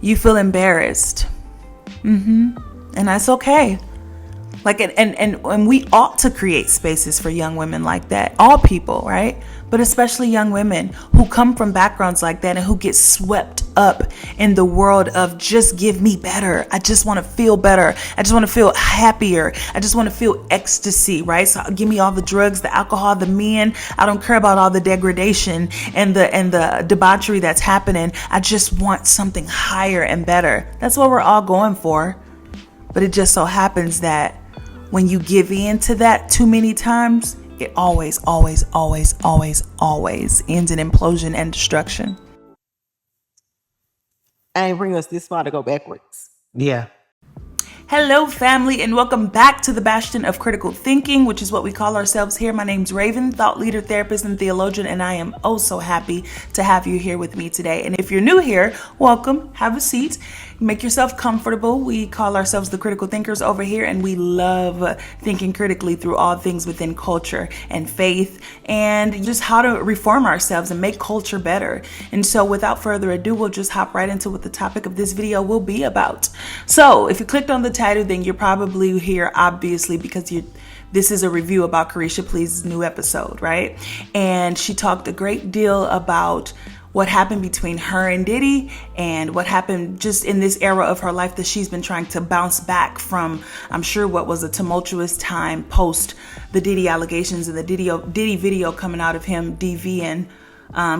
you feel embarrassed. And that's okay. Like, and we ought to create spaces for young women like that. All people, right? But especially young women who come from backgrounds like that and who get swept up in the world of just give me better. I just want to feel better. I just want to feel happier. I just want to feel ecstasy, right? So give me all the drugs, the alcohol, the men. I don't care about all the degradation and the debauchery that's happening. I just want something higher and better. That's what we're all going for. But it just so happens that when you give in to that too many times, it always ends in implosion and destruction. I ain't bring us this far to go backwards. Yeah. Hello, family, and welcome back to the Bastion of Critical Thinking, which is what we call ourselves here. My name's Raven, thought leader, therapist, and theologian, and I am oh so happy to have you here with me today. And if you're new here, welcome. Have a seat. Make yourself comfortable. We call ourselves the Critical Thinkers over here, and we love thinking critically through all things within culture and faith and just how to reform ourselves and make culture better. And so without further ado, we'll just hop right into what the topic of this video will be about. So if you clicked on the title, then you're probably here obviously because this is a review about Caresha Please's new episode, right? And she talked a great deal about what happened between her and Diddy and what happened just in this era of her life that she's been trying to bounce back from, I'm sure, what was a tumultuous time post the Diddy allegations and the Diddy video coming out of him DVing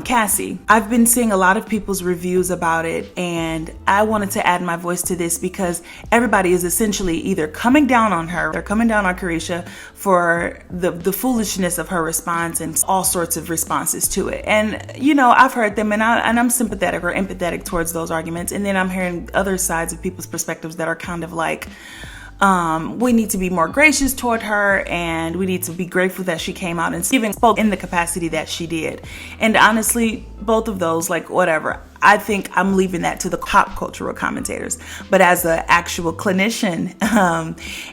Cassie. I've been seeing a lot of people's reviews about it, and I wanted to add my voice to this because everybody is essentially either coming down on her or coming down on Caresha for the foolishness of her response and all sorts of responses to it. And you know, I've heard them, and I'm sympathetic or empathetic towards those arguments, and then I'm hearing other sides of people's perspectives that are kind of like, we need to be more gracious toward her, and we need to be grateful that she came out and even spoke in the capacity that she did. And honestly, both of those, like, whatever. I think I'm leaving that to the pop cultural commentators. But as an actual clinician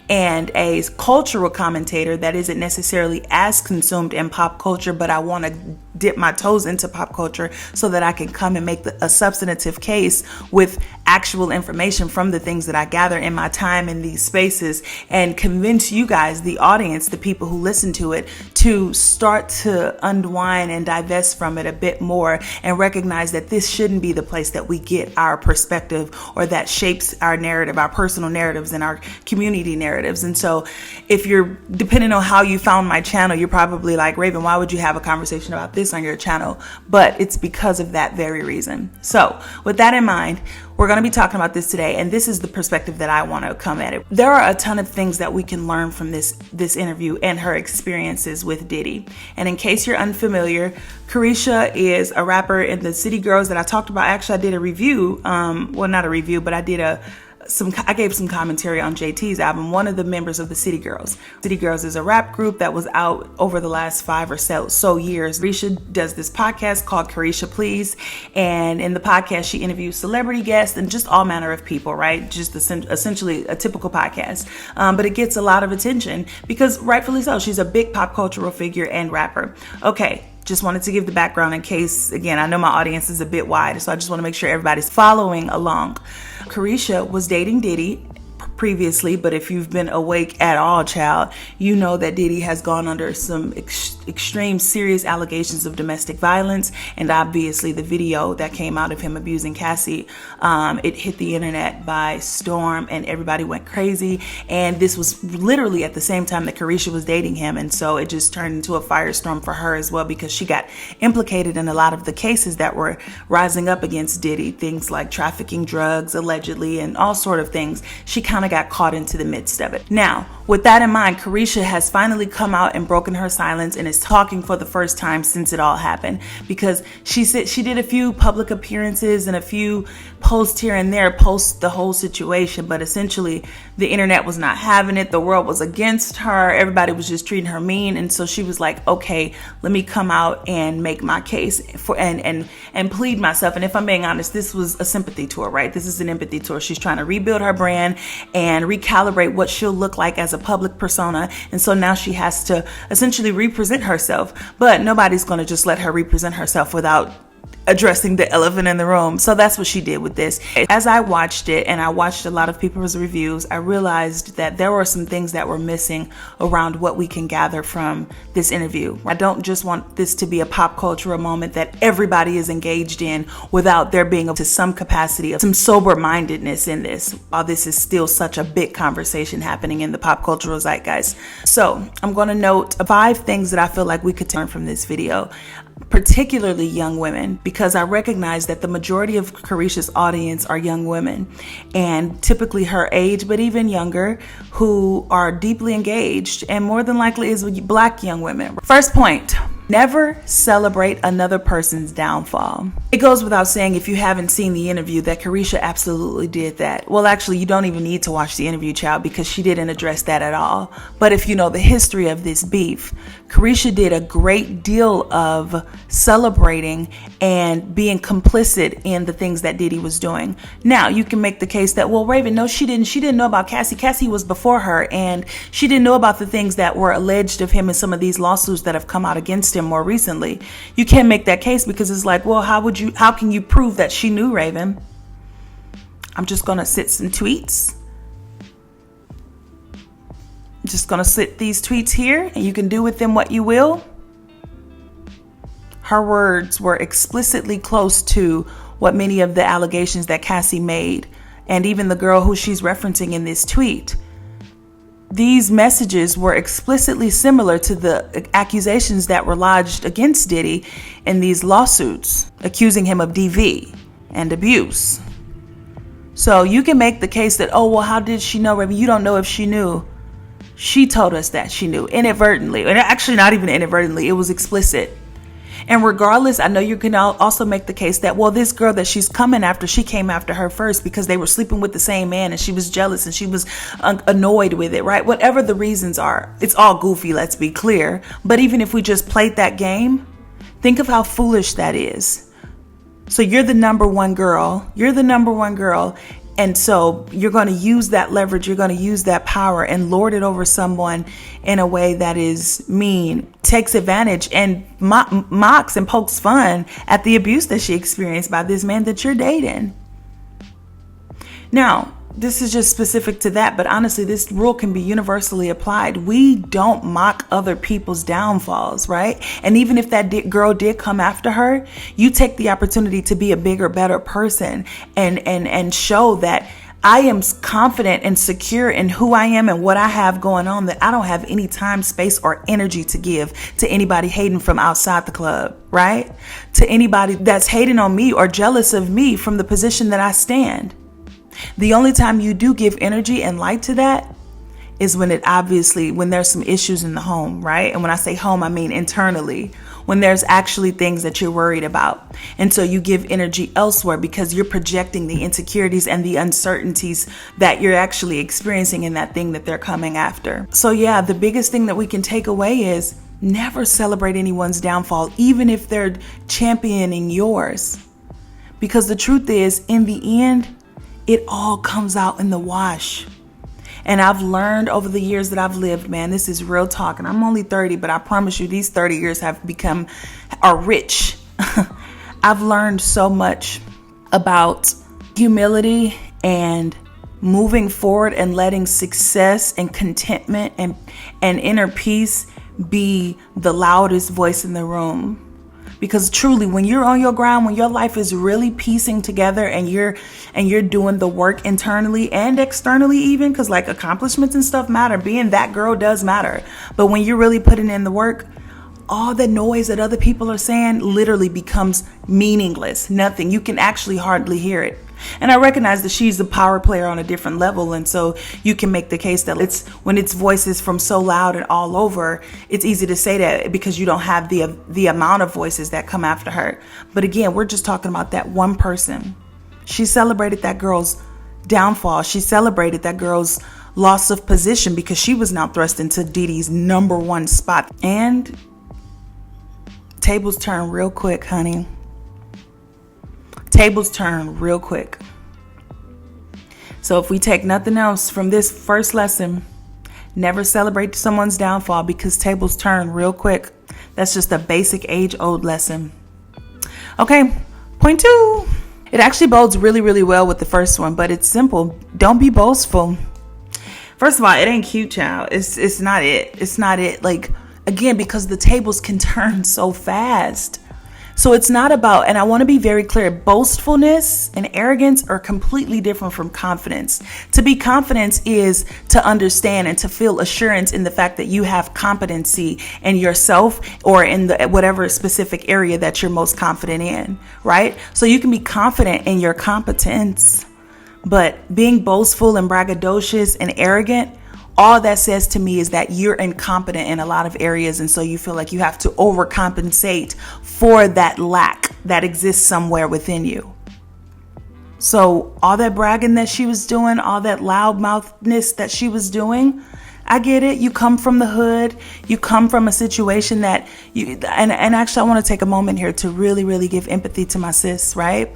and a cultural commentator that isn't necessarily as consumed in pop culture, but I want to dip my toes into pop culture so that I can come and make a substantive case with actual information from the things that I gather in my time in these spaces and convince you guys, the audience, the people who listen to it, to start to unwind and divest from it a bit more and recognize that this shouldn't be the place that we get our perspective or that shapes our narrative, our personal narratives and our community narratives. And so if you're, depending on how you found my channel, you're probably like, Raven, why would you have a conversation about this on your channel? But it's because of that very reason. So with that in mind, we're going to be talking about this today, and this is the perspective that I want to come at it. There are a ton of things that we can learn from this interview and her experiences with Diddy. And in case you're unfamiliar, Caresha is a rapper in the City Girls that I talked about. Actually, I did a review, well, not a review, but I gave some commentary on JT's album, one of the members of the City Girls. City Girls is a rap group that was out over the last 5 or so years. Caresha does this podcast called Caresha Please, and in the podcast she interviews celebrity guests and just all manner of people, right? Just essentially a typical podcast. But it gets a lot of attention because rightfully so. She's a big pop cultural figure and rapper. Okay. Just wanted to give the background in case, again, I know my audience is a bit wide, so I just want to make sure everybody's following along. Caresha was dating Diddy previously, but if you've been awake at all, child, you know that Diddy has gone under some extreme serious allegations of domestic violence, and obviously the video that came out of him abusing Cassie, it hit the internet by storm and everybody went crazy. And this was literally at the same time that Caresha was dating him, and so it just turned into a firestorm for her as well because she got implicated in a lot of the cases that were rising up against Diddy, things like trafficking drugs allegedly and all sort of things. She kind of got caught into the midst of it. Now, with that in mind, Caresha has finally come out and broken her silence and is talking for the first time since it all happened, because she said she did a few public appearances and a few posts here and there post the whole situation, but essentially the internet was not having it. The world was against her. Everybody was just treating her mean. And so she was like, okay, let me come out and make my case for and plead myself. And if I'm being honest, this was a sympathy tour, right? This is an empathy tour. She's trying to rebuild her brand and recalibrate what she'll look like as a public persona. And so now she has to essentially represent herself, but nobody's going to just let her represent herself without addressing the elephant in the room. So that's what she did with this. As I watched it, and I watched a lot of people's reviews, I realized that there were some things that were missing around what we can gather from this interview. I don't just want this to be a pop cultural moment that everybody is engaged in without there being, to some capacity, of some sober-mindedness in this, while this is still such a big conversation happening in the pop cultural zeitgeist. So I'm going to note 5 things that I feel like we could learn from this video, particularly young women, because I recognize that the majority of Caresha's audience are young women, and typically her age, but even younger, who are deeply engaged, and more than likely is Black young women. First point: never celebrate another person's downfall. It goes without saying, if you haven't seen the interview, that Caresha absolutely did that. Well, actually, you don't even need to watch the interview, child, because she didn't address that at all. But if you know the history of this beef, Caresha did a great deal of celebrating and being complicit in the things that Diddy was doing. Now, you can make the case that, well, Raven, no, she didn't. She didn't know about Cassie. Cassie was before her, and she didn't know about the things that were alleged of him in some of these lawsuits that have come out against him more recently. You can't make that case, because it's like, well, how can you prove that she knew, Raven? I'm just going to sit some tweets. I'm just going to sit these tweets here, and you can do with them what you will. Her words were explicitly close to what many of the allegations that Cassie made, and even the girl who she's referencing in this tweet. These messages were explicitly similar to the accusations that were lodged against Diddy in these lawsuits, accusing him of DV and abuse. So you can make the case that, oh, well, how did she know, Raven? You don't know if she knew. She told us that she knew inadvertently, and actually not even inadvertently, it was explicit. And regardless, I know you can also make the case that, well, this girl that she's coming after, she came after her first because they were sleeping with the same man, and she was jealous and she was annoyed with it, right? Whatever the reasons are, it's all goofy, let's be clear. But even if we just played that game, think of how foolish that is. So you're the number one girl. And so you're going to use that leverage, you're going to use that power and lord it over someone in a way that is mean, takes advantage, and mocks and pokes fun at the abuse that she experienced by this man that you're dating. Now, this is just specific to that, but honestly, this rule can be universally applied. We don't mock other people's downfalls, right? And even if that girl did come after her, you take the opportunity to be a bigger, better person and show that I am confident and secure in who I am and what I have going on, that I don't have any time, space, or energy to give to anybody hating from outside the club, right? To anybody that's hating on me or jealous of me from the position that I stand. The only time you do give energy and light to that is when when there's some issues in the home, right? And when I say home, I mean internally, when there's actually things that you're worried about. And so you give energy elsewhere because you're projecting the insecurities and the uncertainties that you're actually experiencing in that thing that they're coming after. So yeah, the biggest thing that we can take away is never celebrate anyone's downfall, even if they're championing yours. Because the truth is, in the end, it all comes out in the wash. And I've learned over the years that I've lived, man, this is real talk. And I'm only 30, but I promise you these 30 years are rich. I've learned so much about humility and moving forward and letting success and contentment and inner peace be the loudest voice in the room. Because truly, when you're on your ground, when your life is really piecing together and you're doing the work internally and externally, even, because like accomplishments and stuff matter. Being that girl does matter. But when you're really putting in the work, all the noise that other people are saying literally becomes meaningless. Nothing. You can actually hardly hear it. And I recognize that she's a power player on a different level. And so you can make the case that when its voices from so loud and all over, it's easy to say that because you don't have the amount of voices that come after her. But again, we're just talking about that one person. She celebrated that girl's downfall. She celebrated that girl's loss of position because she was now thrust into Diddy's number one spot. And tables turn real quick, honey. Tables turn real quick. So if we take nothing else from this first lesson, never celebrate someone's downfall because tables turn real quick. That's just a basic age-old lesson. Okay, point 2. It actually bodes really, really well with the first one, but it's simple. Don't be boastful. First of all, it ain't cute, child. It's not it. It's not it. Like, again, because the tables can turn so fast. So it's not about, and I want to be very clear, boastfulness and arrogance are completely different from confidence. To be confident is to understand and to feel assurance in the fact that you have competency in yourself or in the whatever specific area that you're most confident in, right? So you can be confident in your competence, but being boastful and braggadocious and arrogant, all that says to me is that you're incompetent in a lot of areas. And so you feel like you have to overcompensate for that lack that exists somewhere within you. So all that bragging that she was doing, all that loudmouthness that she was doing, I get it. You come from the hood. You come from a situation that you, and actually I want to take a moment here to really, really give empathy to my sis, right?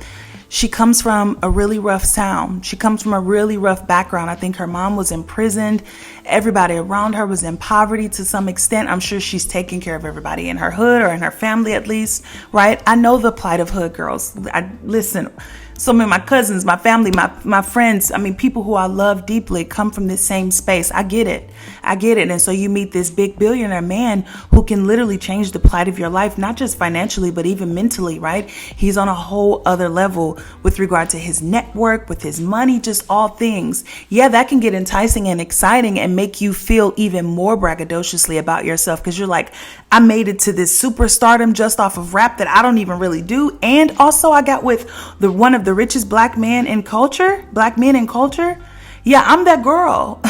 She comes from a really rough town. She comes from a really rough background. I think her mom was imprisoned. Everybody around her was in poverty to some extent. I'm sure she's taking care of everybody in her hood or in her family at least, right? I know the plight of hood girls. Listen, so many of my cousins, my family, my friends, I mean, people who I love deeply come from this same space. I get it. I get it. And so you meet this big billionaire man who can literally change the plight of your life, not just financially, but even mentally, right? He's on a whole other level with regard to his network, with his money, just all things. Yeah, that can get enticing and exciting and make you feel even more braggadociously about yourself because you're like, I made it to this superstardom just off of rap that I don't even really do. And also I got with one of the richest black men in culture. Yeah, I'm that girl.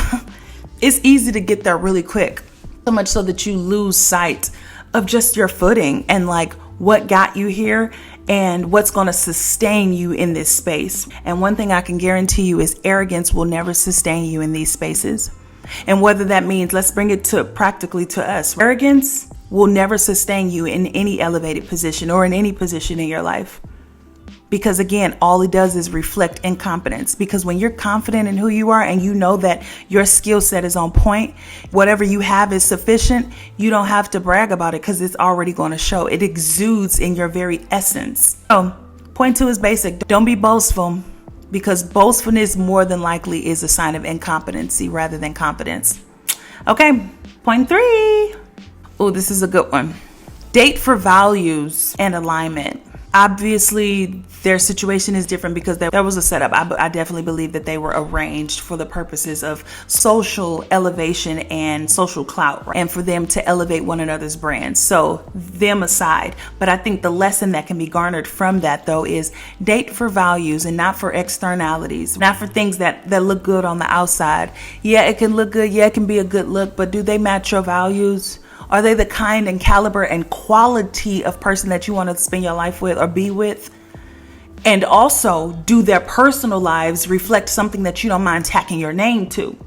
It's easy to get there really quick. So much so that you lose sight of just your footing and like what got you here and what's going to sustain you in this space. And one thing I can guarantee you is arrogance will never sustain you in these spaces. And whether that means, let's bring it to practically to us. Arrogance will never sustain you in any elevated position or in any position in your life. Because again, all it does is reflect incompetence. Because when you're confident in who you are and you know that your skill set is on point, whatever you have is sufficient, you don't have to brag about it because it's already going to show. It exudes in your very essence. So, point 2 is basic. Don't be boastful because boastfulness more than likely is a sign of incompetency rather than competence. Okay, point 3. Oh, this is a good one. Date for values and alignment. Obviously, their situation is different because there was a setup. I definitely believe that they were arranged for the purposes of social elevation and social clout, right? And for them to elevate one another's brands. So them aside. But I think the lesson that can be garnered from that, though, is date for values and not for externalities, not for things that look good on the outside. Yeah, it can look good. Yeah, it can be a good look. But do they match your values? Are they the kind and caliber and quality of person that you want to spend your life with or be with? And also, do their personal lives reflect something that you don't mind tacking your name to?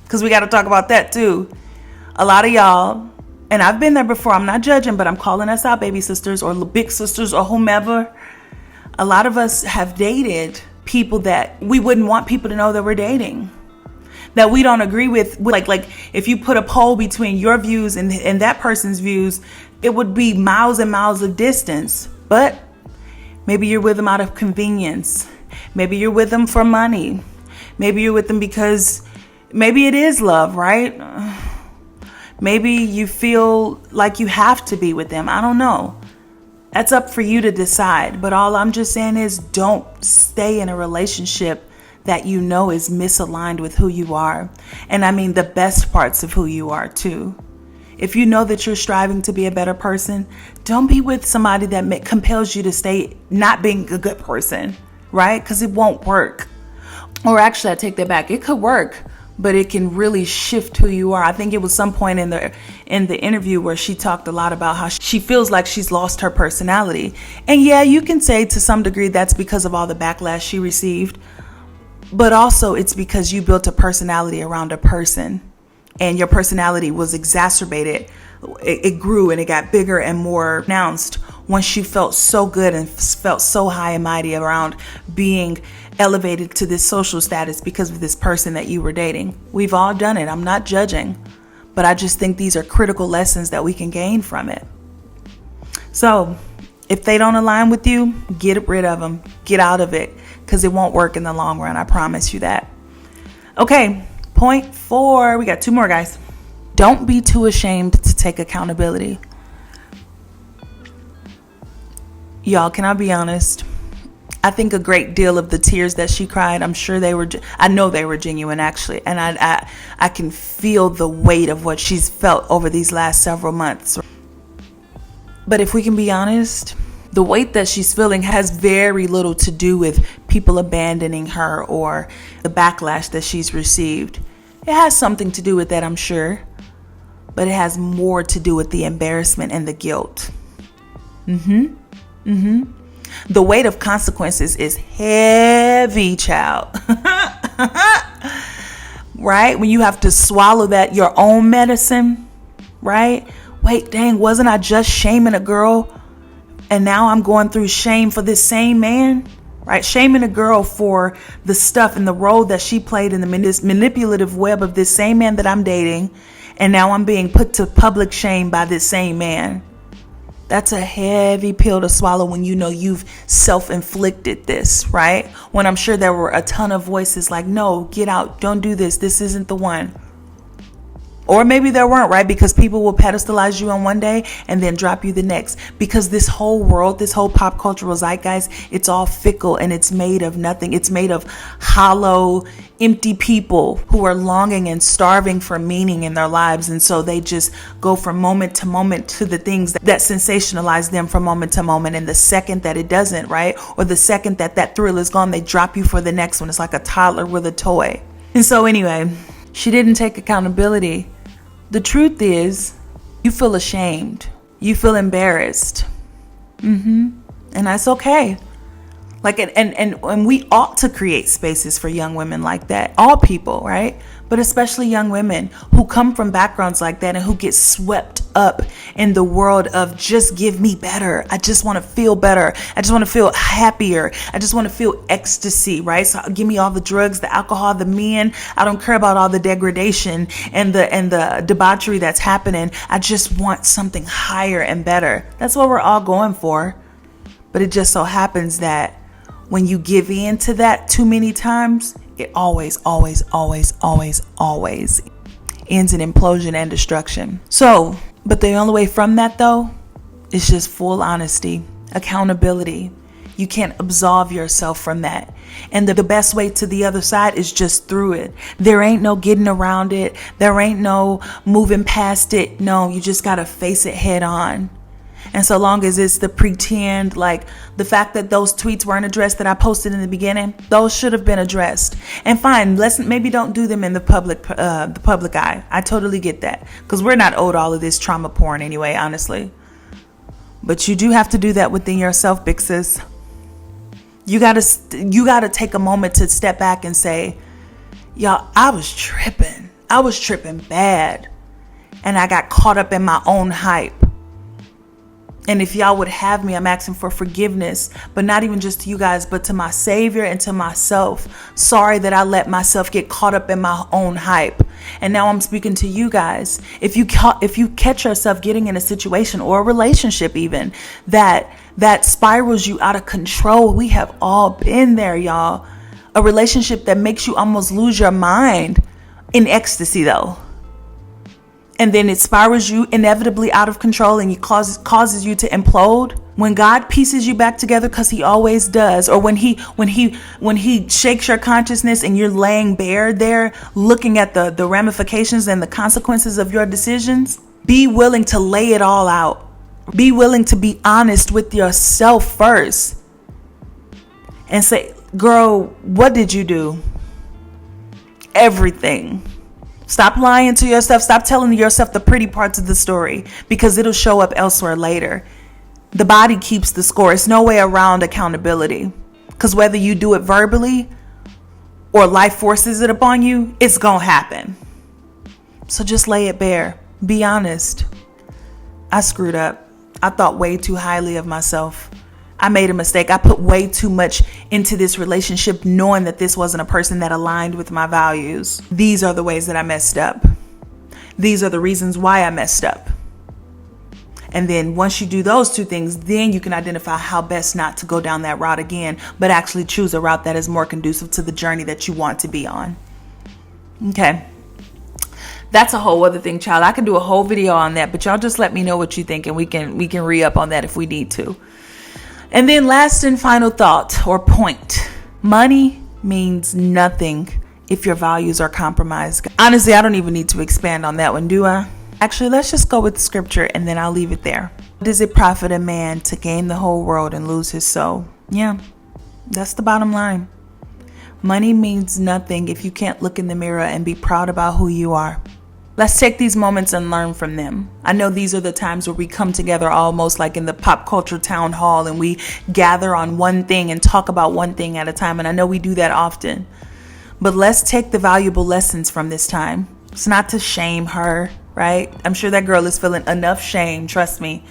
Because we got to talk about that too. A lot of y'all, and I've been there before, I'm not judging, but I'm calling us out, baby sisters or big sisters or whomever. A lot of us have dated people that we wouldn't want people to know that we're dating. That we don't agree with, like if you put a poll between your views and that person's views, it would be miles and miles of distance. But maybe you're with them out of convenience. Maybe you're with them for money. Maybe you're with them because maybe it is love, right? Maybe you feel like you have to be with them. I don't know. That's up for you to decide. But all I'm just saying is don't stay in a relationship that you know is misaligned with who you are. And I mean the best parts of who you are too. If you know that you're striving to be a better person, don't be with somebody that compels you to stay not being a good person, right? Because it won't work. Or actually, I take that back. It could work, but it can really shift who you are. I think it was some point in the interview where she talked a lot about how she feels like she's lost her personality. And yeah, you can say to some degree that's because of all the backlash she received. But also it's because you built a personality around a person and your personality was exacerbated. It grew and it got bigger and more pronounced once you felt so good and felt so high and mighty around being elevated to this social status because of this person that you were dating. We've all done it. I'm not judging, but I just think these are critical lessons that we can gain from it. So If they don't align with you, get rid of them. Get out of it, because it won't work in the long run. I promise you that. Okay, point 4. We got 2 more, guys. Don't be too ashamed to take accountability. Y'all, can I be honest? I think a great deal of the tears that she cried, I know they were genuine, actually. And I can feel the weight of what she's felt over these last several months. But if we can be honest, the weight that she's feeling has very little to do with people abandoning her or the backlash that she's received. It has something to do with that, I'm sure. But it has more to do with the embarrassment and the guilt. The weight of consequences is heavy, child. Right? When you have to swallow that, your own medicine, right? Wait, dang, wasn't I just shaming a girl? And now I'm going through shame for this same man, right? Shaming a girl for the stuff and the role that she played in the manipulative web of this same man that I'm dating. And now I'm being put to public shame by this same man. That's a heavy pill to swallow when you know you've self-inflicted this, right? When I'm sure there were a ton of voices like, no, get out, don't do this, this isn't the one. Or maybe there weren't, right? Because people will pedestalize you on one day and then drop you the next. Because this whole world, this whole pop cultural zeitgeist, it's all fickle and it's made of nothing. It's made of hollow, empty people who are longing and starving for meaning in their lives. And so they just go from moment to moment to the things that sensationalize them from moment to moment. And the second that it doesn't, right? Or the second that that thrill is gone, they drop you for the next one. It's like a toddler with a toy. And so anyway, she didn't take accountability. The truth is, you feel ashamed. You feel embarrassed. And that's okay. Like, and we ought to create spaces for young women like that. All people, right? But especially young women who come from backgrounds like that and who get swept up in the world of just give me better. I just want to feel better. I just want to feel happier. I just want to feel ecstasy, right? So give me all the drugs, the alcohol, the men. I don't care about all the degradation and the debauchery that's happening. I just want something higher and better. That's what we're all going for. But it just so happens that when you give in to that too many times, it always ends in implosion and destruction. So, but the only way from that though is just full honesty, accountability. You can't absolve yourself from that. And the best way to the other side is just through it. There ain't no getting around it. There ain't no moving past it. No, you just got to face it head on. And so long as it's the pretend, like the fact that those tweets weren't addressed that I posted in the beginning, those should have been addressed. And fine, maybe don't do them in the public eye. I totally get that, because we're not owed all of this trauma porn anyway, honestly. But you do have to do that within yourself, big sis. You gotta take a moment to step back and say, y'all, I was tripping bad, and I got caught up in my own hype. And if y'all would have me, I'm asking for forgiveness, but not even just to you guys, but to my Savior and to myself. Sorry that I let myself get caught up in my own hype. And now I'm speaking to you guys. If you catch yourself getting in a situation or a relationship even that spirals you out of control, we have all been there, y'all. A relationship that makes you almost lose your mind in ecstasy though. And then it spirals you inevitably out of control and causes you to implode. When God pieces you back together, because he always does, or when he shakes your consciousness and you're laying bare there, looking at the ramifications and the consequences of your decisions, be willing to lay it all out. Be willing to be honest with yourself first and say, girl, what did you do? Everything. Stop lying to yourself. Stop telling yourself the pretty parts of the story, because it'll show up elsewhere later. The body keeps the score. It's no way around accountability, because whether you do it verbally or life forces it upon you, it's going to happen. So just lay it bare. Be honest. I screwed up. I thought way too highly of myself. I made a mistake. I put way too much into this relationship knowing that this wasn't a person that aligned with my values. These are the ways that I messed up. These are the reasons why I messed up. And then once you do those two things, then you can identify how best not to go down that route again, but actually choose a route that is more conducive to the journey that you want to be on. Okay. That's a whole other thing, child. I can do a whole video on that, but y'all just let me know what you think, and we can re-up on that if we need to. And then last and final thought or point. Money means nothing if your values are compromised. Honestly, I don't even need to expand on that one, do I? Actually, let's just go with scripture and then I'll leave it there. What does it profit a man to gain the whole world and lose his soul? Yeah, that's the bottom line. Money means nothing if you can't look in the mirror and be proud about who you are. Let's take these moments and learn from them. I know these are the times where we come together almost like in the pop culture town hall and we gather on one thing and talk about one thing at a time. And I know we do that often. But let's take the valuable lessons from this time. It's not to shame her, right? I'm sure that girl is feeling enough shame, trust me.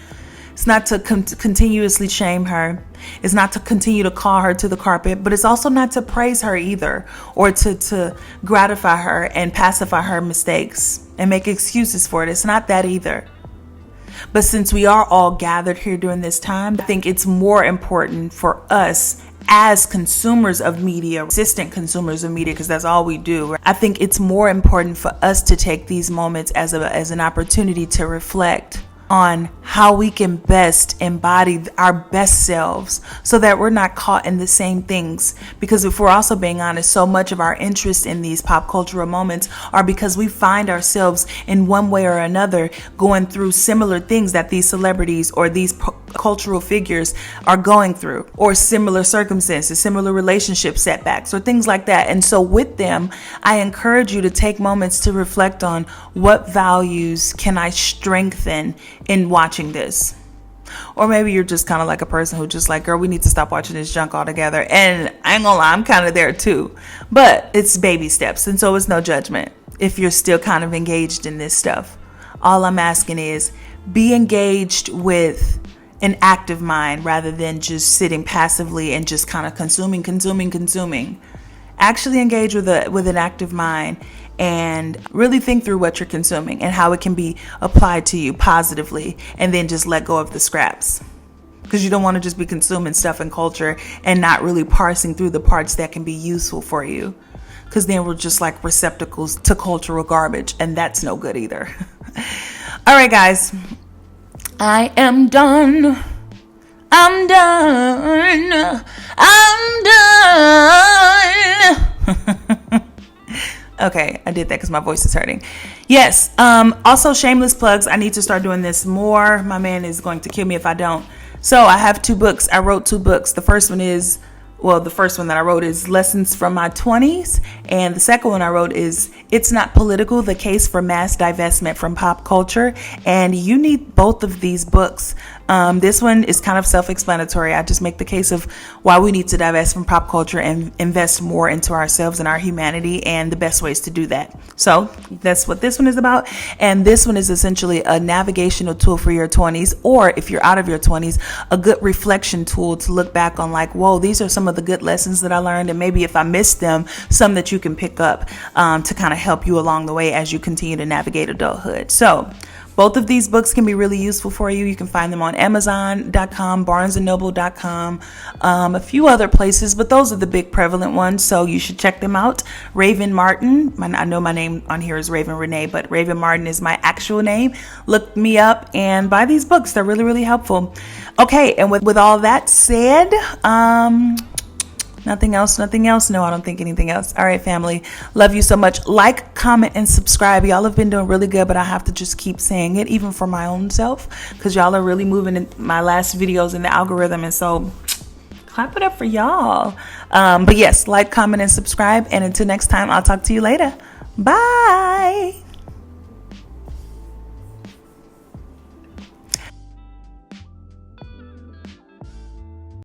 It's not to continuously shame her. It's not to continue to call her to the carpet, but it's also not to praise her either, or to gratify her and pacify her mistakes and make excuses for it. It's not that either. But since we are all gathered here during this time, I think it's more important for us as consumers of media, consistent consumers of media, because that's all we do. I think it's more important for us to take these moments as an opportunity to reflect on how we can best embody our best selves so that we're not caught in the same things. Because if we're also being honest, so much of our interest in these pop cultural moments are because we find ourselves in one way or another going through similar things that these celebrities or these cultural figures are going through, or similar circumstances, similar relationship setbacks, or things like that. And so with them, I encourage you to take moments to reflect on what values can I strengthen in watching this. Or maybe you're just kind of like a person who just like, girl, we need to stop watching this junk altogether. And I ain't gonna lie, I'm kind of there too. But it's baby steps, and so it's no judgment if you're still kind of engaged in this stuff. All I'm asking is be engaged with an active mind rather than just sitting passively and just kind of consuming. Actually engage with an active mind and really think through what you're consuming and how it can be applied to you positively, and then just let go of the scraps. Because you don't want to just be consuming stuff in culture and not really parsing through the parts that can be useful for you. Because then we're just like receptacles to cultural garbage, and that's no good either. All right, guys. I am done. I'm done. Okay, I did that because my voice is hurting. Yes. Also, shameless plugs. I need to start doing this more. My man is going to kill me if I don't. So I have 2 books. I wrote 2 books. The first one that I wrote is Lessons from My 20s. And the second one I wrote is It's Not Political, The Case for Mass Divestment from Pop Culture. And you need both of these books. This one is kind of self-explanatory. I just make the case of why we need to divest from pop culture and invest more into ourselves and our humanity and the best ways to do that. So that's what this one is about. And this one is essentially a navigational tool for your 20s, or if you're out of your 20s, a good reflection tool to look back on like, whoa, these are some of the good lessons that I learned. And maybe if I missed them, some that you can pick up to kind of help you along the way as you continue to navigate adulthood. So both of these books can be really useful for you. You can find them on Amazon.com, BarnesandNoble.com, a few other places, but those are the big prevalent ones, so you should check them out. Raven Martin, I know my name on here is Raven Renee, but Raven Martin is my actual name. Look me up and buy these books. They're really, really helpful. Okay, and with all that said, Nothing else? No, I don't think anything else. All right, family. Love you so much. Like, comment, and subscribe. Y'all have been doing really good, but I have to just keep saying it, even for my own self, because y'all are really moving in my last videos in the algorithm. And so clap it up for y'all. But yes, like, comment, and subscribe. And until next time, I'll talk to you later. Bye.